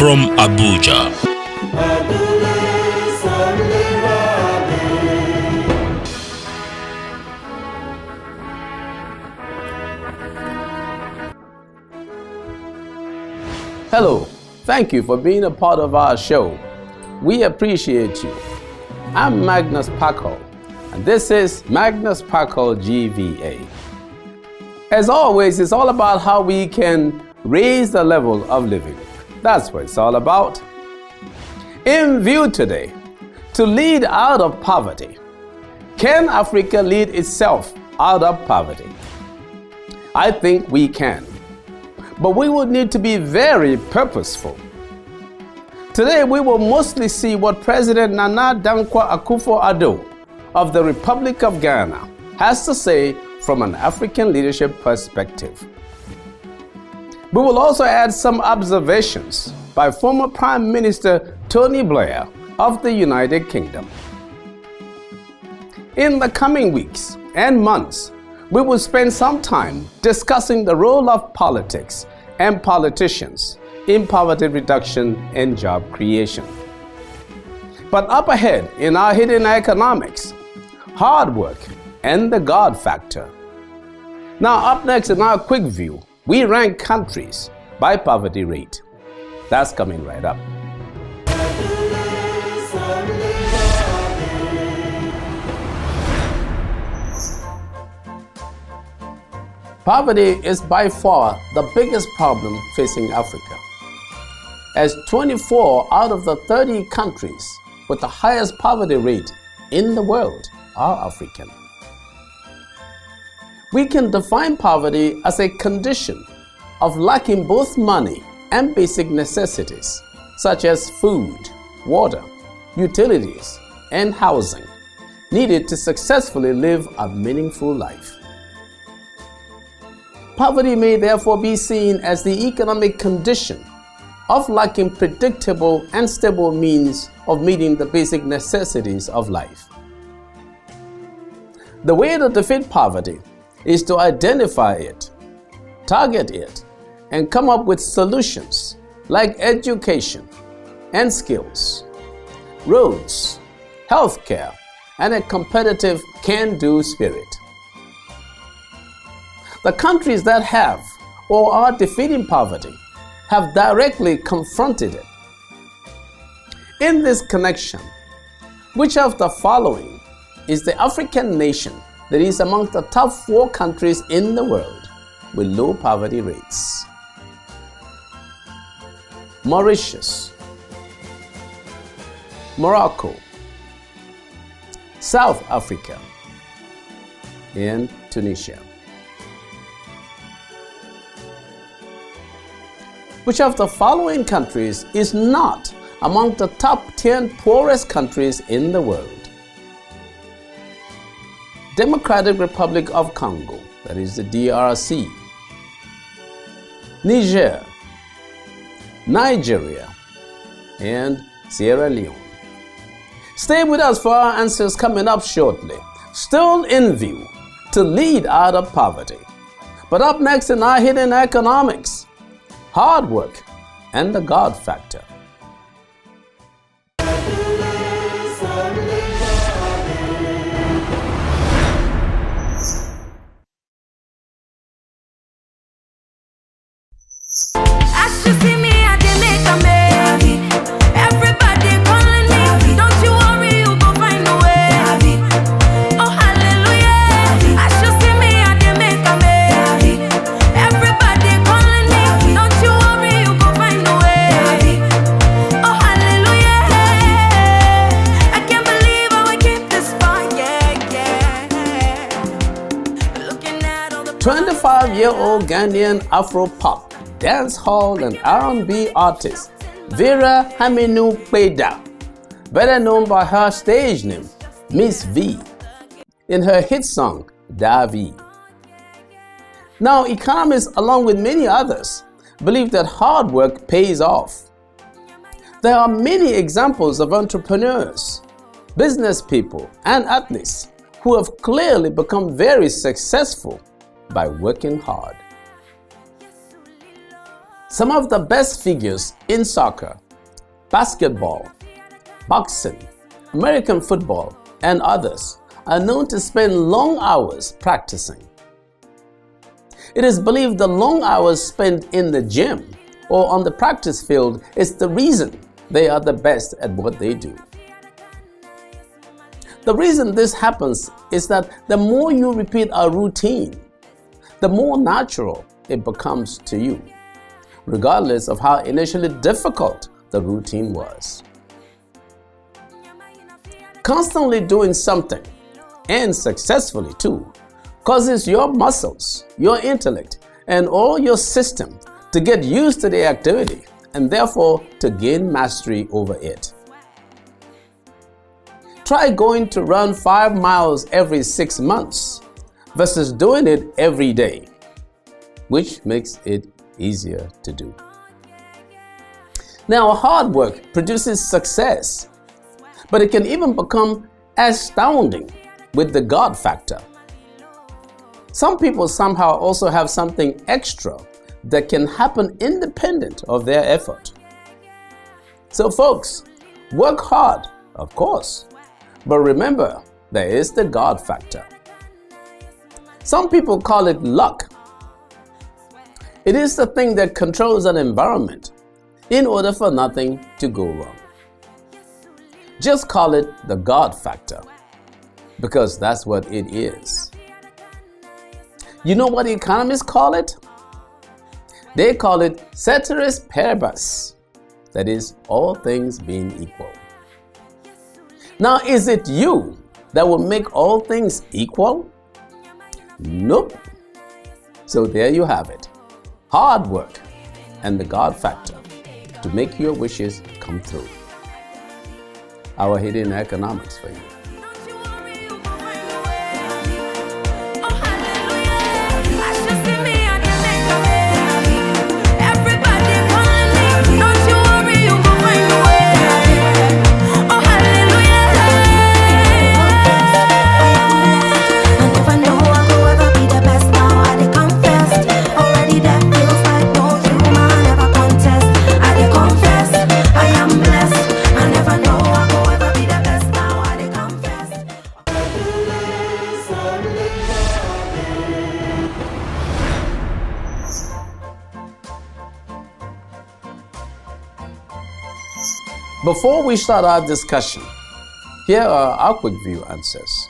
from Abuja. Hello, thank you for being a part of our show. We appreciate you. I'm Magnus Kpakol, and this is Magnus Kpakol GVA. As always, it's all about how we can raise the level of living. That's what it's all about. In view today, to lead out of poverty. Can Africa lead itself out of poverty? I think we can. But we will need to be very purposeful. Today, we will mostly see what President Nana Dankwa Akufo-Addo of the Republic of Ghana has to say from an African leadership perspective. We will also add some observations by former Prime Minister Tony Blair of the United Kingdom. In the coming weeks and months, we will spend some time discussing the role of politics and politicians in poverty reduction and job creation. But up ahead in our hidden economics, hard work and the God factor. Now up next in our quick view, we rank countries by poverty rate. That's coming right up. Poverty is by far the biggest problem facing Africa, as 24 out of the 30 countries with the highest poverty rate in the world are African. We can define poverty as a condition of lacking both money and basic necessities, such as food, water, utilities, and housing, needed to successfully live a meaningful life. Poverty may therefore be seen as the economic condition of lacking predictable and stable means of meeting the basic necessities of life. The way to defeat poverty is to identify it, target it, and come up with solutions like education and skills, roads, healthcare, and a competitive can-do spirit. The countries that have or are defeating poverty have directly confronted it. In this connection, which of the following is the African nation that is among the top 4 countries in the world with low poverty rates? Mauritius, Morocco, South Africa, and Tunisia. Which of the following countries is not among the top 10 poorest countries in the world? Democratic Republic of Congo, that is the DRC, Niger, Nigeria, and Sierra Leone. Stay with us for our answers coming up shortly. Still in view, to lead out of poverty. But up next in our hidden economics, hard work and the God factor. Five-year-old Ghanaian Afro-pop, dancehall and R&B artist Vera Haminu Peda, better known by her stage name Miss V, in her hit song Davi. Now, economists, along with many others, believe that hard work pays off. There are many examples of entrepreneurs, business people, and athletes who have clearly become very successful by working hard. Some of the best figures in soccer, basketball, boxing, American football, and others are known to spend long hours practicing. It is believed the long hours spent in the gym or on the practice field is the reason they are the best at what they do. The reason this happens is that the more you repeat a routine, the more natural it becomes to you, regardless of how initially difficult the routine was. Constantly doing something, and successfully too, causes your muscles, your intellect, and all your system to get used to the activity and therefore to gain mastery over it. Try going to run 5 miles every 6 months versus doing it every day, which makes it easier to do. Now, hard work produces success, but it can even become astounding with the God factor. Some people somehow also have something extra that can happen independent of their effort. So folks, work hard, of course, but remember, there is the God factor. Some people call it luck. It is the thing that controls an environment in order for nothing to go wrong. Just call it the God factor, because that's what it is. You know what economists call it? They call it ceteris paribus, that is, all things being equal. Now, is it you that will make all things equal? Nope. So there you have it. Hard work and the God factor to make your wishes come true. Our hidden economics for you. Before we start our discussion, here are our quick view answers.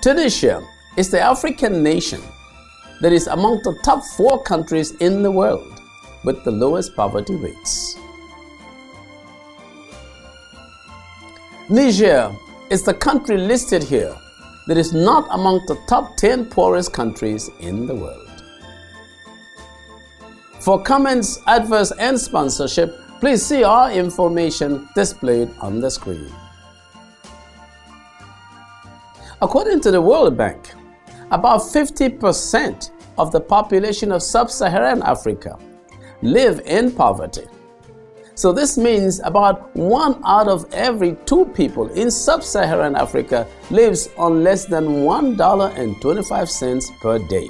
Tunisia is the African nation that is among the top 4 countries in the world with the lowest poverty rates. Niger is the country listed here that is not among the top 10 poorest countries in the world. For comments, adverts, and sponsorship, please see our information displayed on the screen. According to the World Bank, about 50% of the population of sub-Saharan Africa live in poverty. So this means about 1 out of every 2 people in sub-Saharan Africa lives on less than $1.25 per day.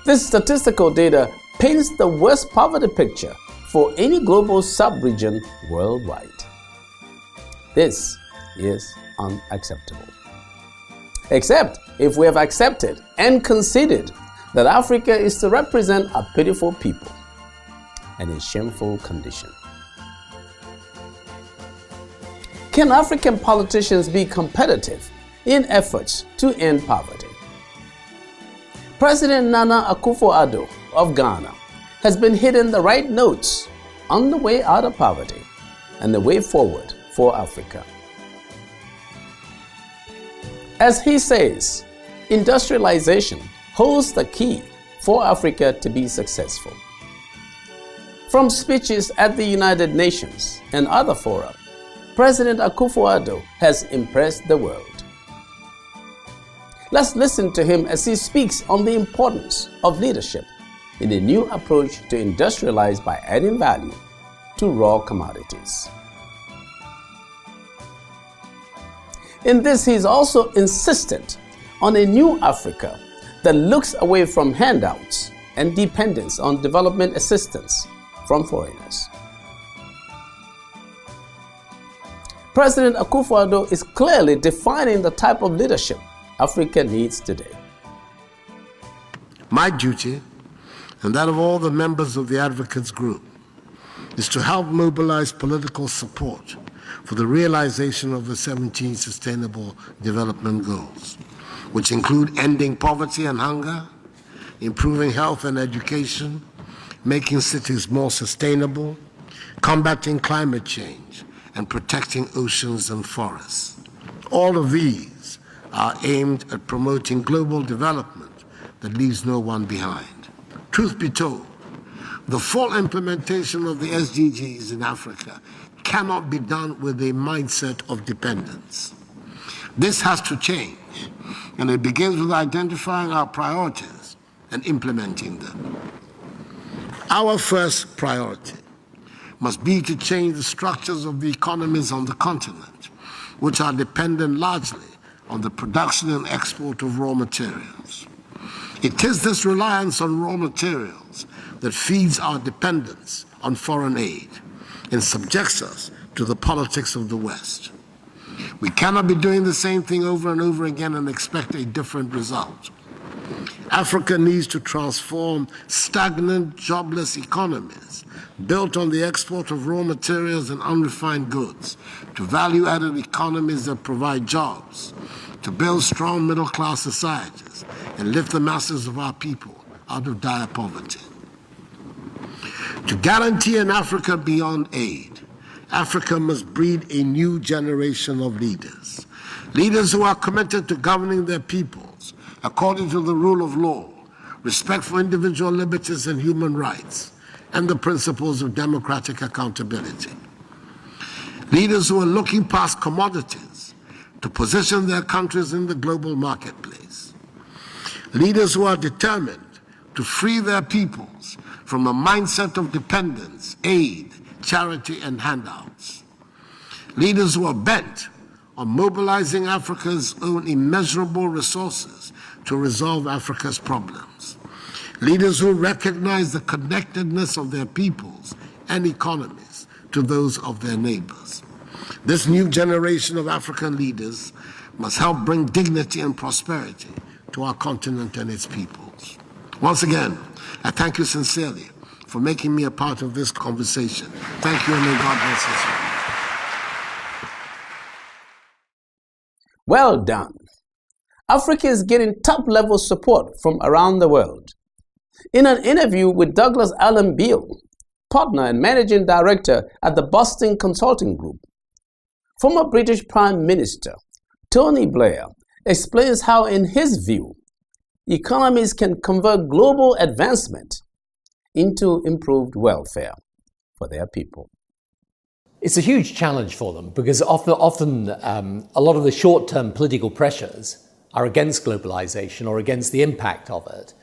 This statistical data paints the worst poverty picture for any global sub-region worldwide. This is unacceptable. Except if we have accepted and conceded that Africa is to represent a pitiful people and a shameful condition. Can African politicians be competitive in efforts to end poverty? President Nana Akufo-Addo of Ghana has been hitting the right notes on the way out of poverty and the way forward for Africa. As he says, industrialization holds the key for Africa to be successful. From speeches at the United Nations and other fora, President Akufo-Addo has impressed the world. Let's listen to him as he speaks on the importance of leadership in a new approach to industrialize by adding value to raw commodities. In this, he is also insistent on a new Africa that looks away from handouts and dependence on development assistance from foreigners. President Akufo-Addo is clearly defining the type of leadership Africa needs today. My duty, and that of all the members of the Advocates Group, is to help mobilize political support for the realization of the 17 Sustainable Development Goals, which include ending poverty and hunger, improving health and education, making cities more sustainable, combating climate change, and protecting oceans and forests. All of these are aimed at promoting global development that leaves no one behind. Truth be told, the full implementation of the SDGs in Africa cannot be done with a mindset of dependence. This has to change, and it begins with identifying our priorities and implementing them. Our first priority must be to change the structures of the economies on the continent, which are dependent largely on the production and export of raw materials. It is this reliance on raw materials that feeds our dependence on foreign aid and subjects us to the politics of the West. We cannot be doing the same thing over and over again and expect a different result. Africa needs to transform stagnant, jobless economies built on the export of raw materials and unrefined goods to value-added economies that provide jobs, to build strong middle-class societies and lift the masses of our people out of dire poverty. To guarantee an Africa beyond aid, Africa must breed a new generation of leaders. Leaders who are committed to governing their peoples according to the rule of law, respect for individual liberties and human rights, and the principles of democratic accountability. Leaders who are looking past commodities to position their countries in the global marketplace. Leaders who are determined to free their peoples from a mindset of dependence, aid, charity, and handouts. Leaders who are bent on mobilizing Africa's own immeasurable resources to resolve Africa's problems. Leaders who recognize the connectedness of their peoples and economies to those of their neighbors. This new generation of African leaders must help bring dignity and prosperity to our continent and its peoples. Once again, I thank you sincerely for making me a part of this conversation. Thank you, and may God bless us all. Well done. Africa is getting top-level support from around the world. In an interview with Douglas Allen Beale, partner and managing director at the Boston Consulting Group, former British Prime Minister Tony Blair explains how, in his view, economies can convert global advancement into improved welfare for their people. It's a huge challenge for them because often a lot of the short-term political pressures are against globalization or against the impact of it.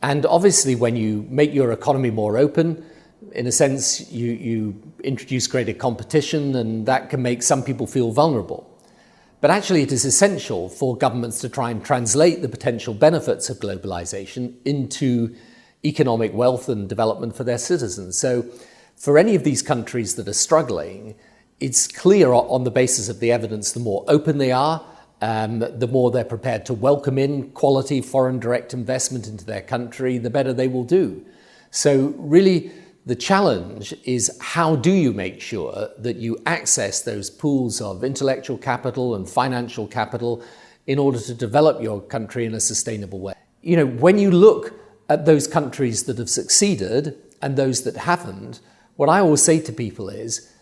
And obviously when you make your economy more open, in a sense you introduce greater competition, and that can make some people feel vulnerable. But actually it is essential for governments to try and translate the potential benefits of globalization into economic wealth and development for their citizens. So for any of these countries that are struggling, it's clear on the basis of the evidence, the more open they are, the more they're prepared to welcome in quality foreign direct investment into their country, the better they will do. So really the challenge is, how do you make sure that you access those pools of intellectual capital and financial capital in order to develop your country in a sustainable way? You know, when you look at those countries that have succeeded and those that haven't, what I always say to people is,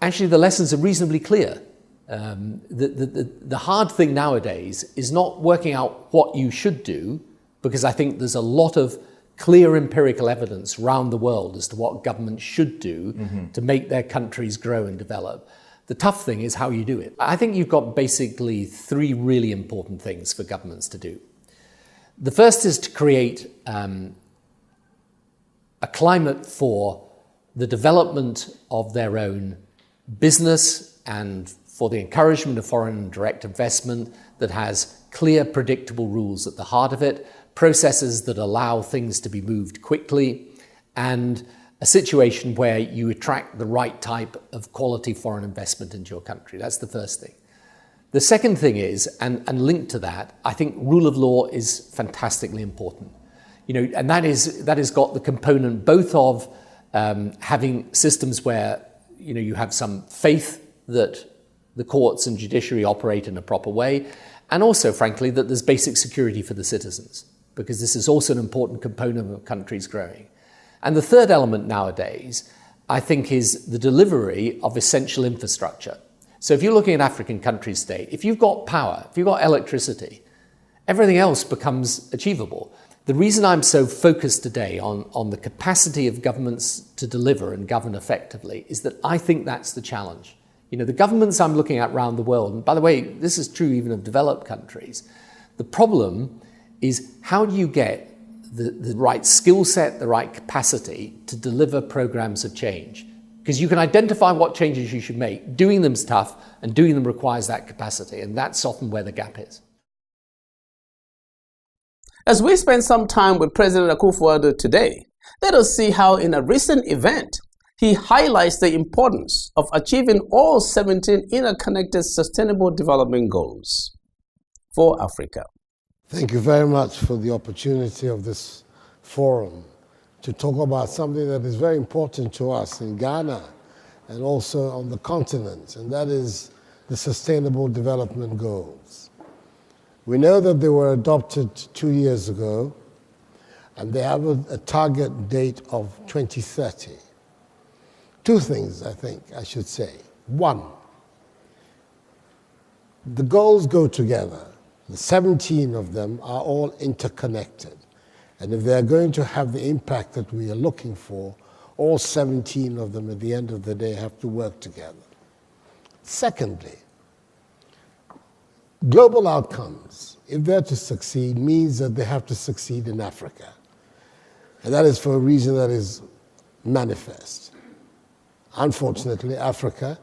actually the lessons are reasonably clear. The hard thing nowadays is not working out what you should do, because I think there's a lot of clear empirical evidence around the world as to what governments should do to make their countries grow and develop. The tough thing is how you do it. I think you've got basically three really important things for governments to do. The first is to create a climate for the development of their own business and for the encouragement of foreign direct investment that has clear, predictable rules at the heart of it, processes that allow things to be moved quickly, and a situation where you attract the right type of quality foreign investment into your country. That's the first thing. The second thing is, and linked to that, I think rule of law is fantastically important. And that has got the component both of having systems where you have some faith that the courts and judiciary operate in a proper way, and also, frankly, that there's basic security for the citizens, because this is also an important component of countries growing. And the third element nowadays, I think, is the delivery of essential infrastructure. So if you're looking at African countries today, if you've got power, if you've got electricity, everything else becomes achievable. The reason I'm so focused today on the capacity of governments to deliver and govern effectively is that I think that's the challenge. The governments I'm looking at around the world, and by the way, this is true even of developed countries, the problem is how do you get the right skill set, the right capacity to deliver programs of change? Because you can identify what changes you should make. Doing them's tough, and doing them requires that capacity, and that's often where the gap is. As we spend some time with President Akufo-Addo today, let us see how in a recent event, he highlights the importance of achieving all 17 interconnected Sustainable Development Goals for Africa. Thank you very much for the opportunity of this forum to talk about something that is very important to us in Ghana and also on the continent, and that is the Sustainable Development Goals. We know that they were adopted 2 years ago, and they have a target date of 2030. Two things, I think, I should say. One, the goals go together. The 17 of them are all interconnected. And if they're going to have the impact that we are looking for, all 17 of them at the end of the day have to work together. Secondly, global outcomes, if they're to succeed, means that they have to succeed in Africa. And that is for a reason that is manifest. Unfortunately, Africa,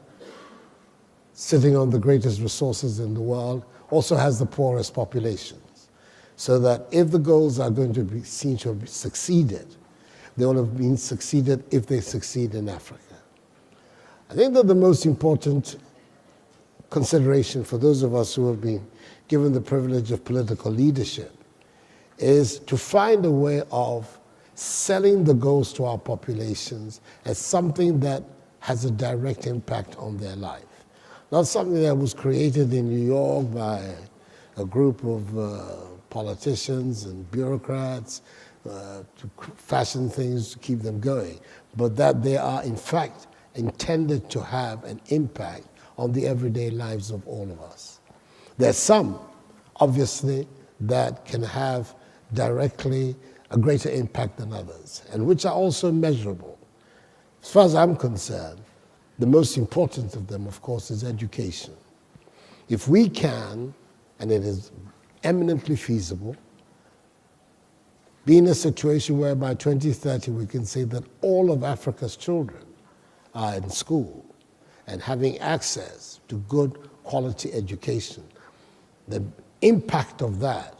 sitting on the greatest resources in the world, also has the poorest populations. So that if the goals are going to be seen to have succeeded, they will have been succeeded if they succeed in Africa. I think that the most important consideration for those of us who have been given the privilege of political leadership is to find a way of selling the goals to our populations as something that has a direct impact on their life. Not something that was created in New York by a group of politicians and bureaucrats to fashion things to keep them going, but that they are in fact intended to have an impact on the everyday lives of all of us. There's some, obviously, that can have directly a greater impact than others, and which are also measurable. As far as I'm concerned, the most important of them, of course, is education. If we can, and it is eminently feasible, be in a situation where by 2030 we can say that all of Africa's children are in school and having access to good quality education, the impact of that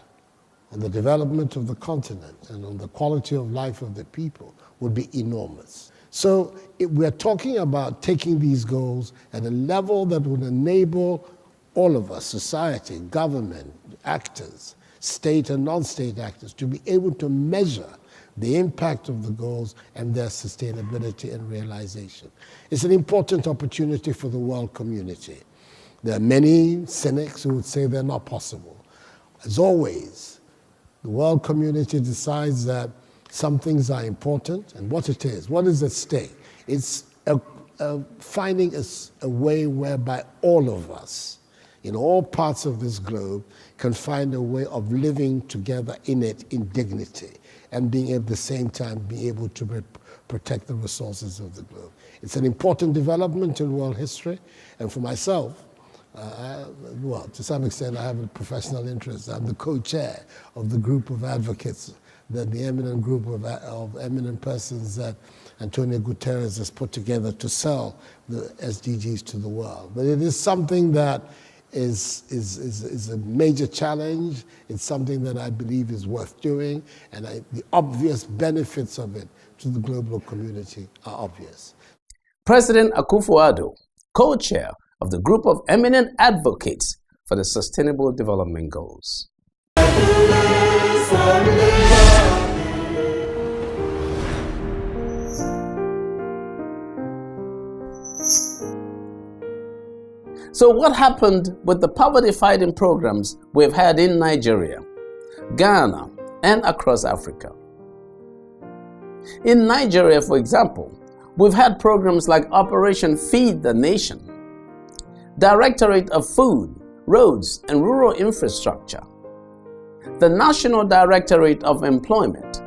on the development of the continent and on the quality of life of the people would be enormous. So we're talking about taking these goals at a level that would enable all of us, society, government, actors, state and non-state actors, to be able to measure the impact of the goals and their sustainability and realization. It's an important opportunity for the world community. There are many cynics who would say they're not possible. As always, the world community decides that some things are important, and what it is, what is at stake. It's finding a way whereby all of us, in all parts of this globe, can find a way of living together in it in dignity, and being at the same time be able to protect the resources of the globe. It's an important development in world history, and for myself, well, to some extent I have a professional interest. I'm the co-chair of the group of advocates, that the eminent group of eminent persons that Antonio Guterres has put together to sell the SDGs to the world. But it is something that is a major challenge. It's something that I believe is worth doing, and the obvious benefits of it to the global community are obvious. President Akufo-Addo, co-chair of the group of eminent advocates for the Sustainable Development Goals. So what happened with the poverty-fighting programs we've had in Nigeria, Ghana, and across Africa? In Nigeria, for example, we've had programs like Operation Feed the Nation, Directorate of Food, Roads, and Rural Infrastructure, the National Directorate of Employment,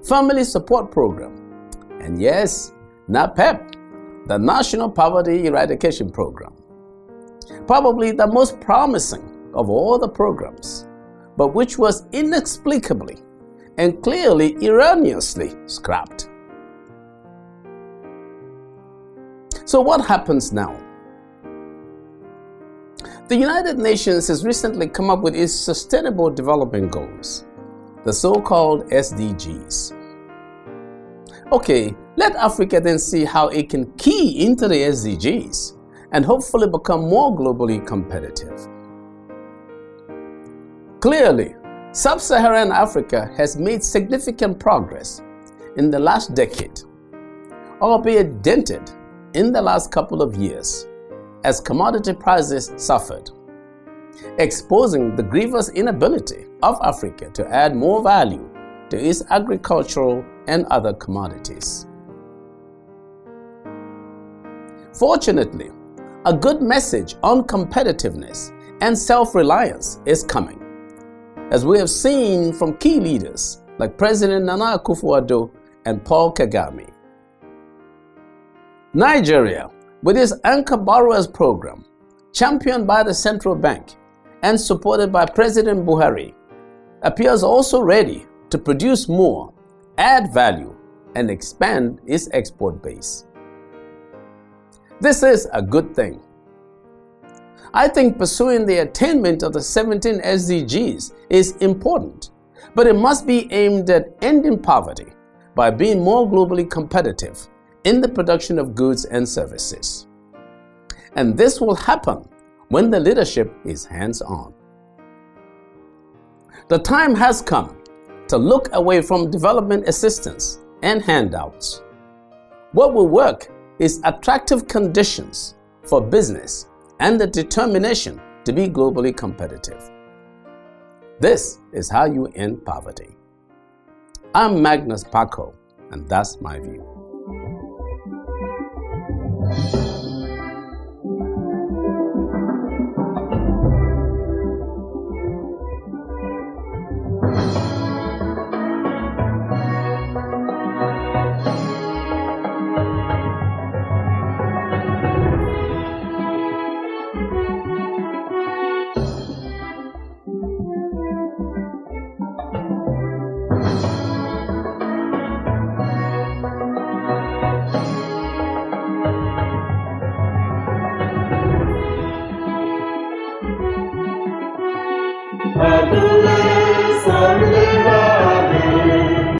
Family Support Program, and yes, NAPEP, the National Poverty Eradication Program. Probably the most promising of all the programs, but which was inexplicably and clearly erroneously scrapped. So what happens now? The United Nations has recently come up with its Sustainable Development Goals, the so-called SDGs. Okay, let Africa then see how it can key into the SDGs and hopefully become more globally competitive. Clearly, Sub-Saharan Africa has made significant progress in the last decade, albeit dented in the last couple of years as commodity prices suffered, exposing the grievous inability of Africa to add more value to its agricultural and other commodities. Fortunately, a good message on competitiveness and self-reliance is coming, as we have seen from key leaders like President Nana Akufo-Addo and Paul Kagame. Nigeria, with its Anchor Borrowers Program, championed by the Central Bank and supported by President Buhari, appears also ready to produce more, add value, and expand its export base. This is a good thing. I think pursuing the attainment of the 17 SDGs is important, but it must be aimed at ending poverty by being more globally competitive in the production of goods and services. And this will happen when the leadership is hands-on. The time has come to look away from development assistance and handouts. What will work is attractive conditions for business and the determination to be globally competitive. This is how you end poverty. I'm Magnus Kpakol, and that's my view. Magnus.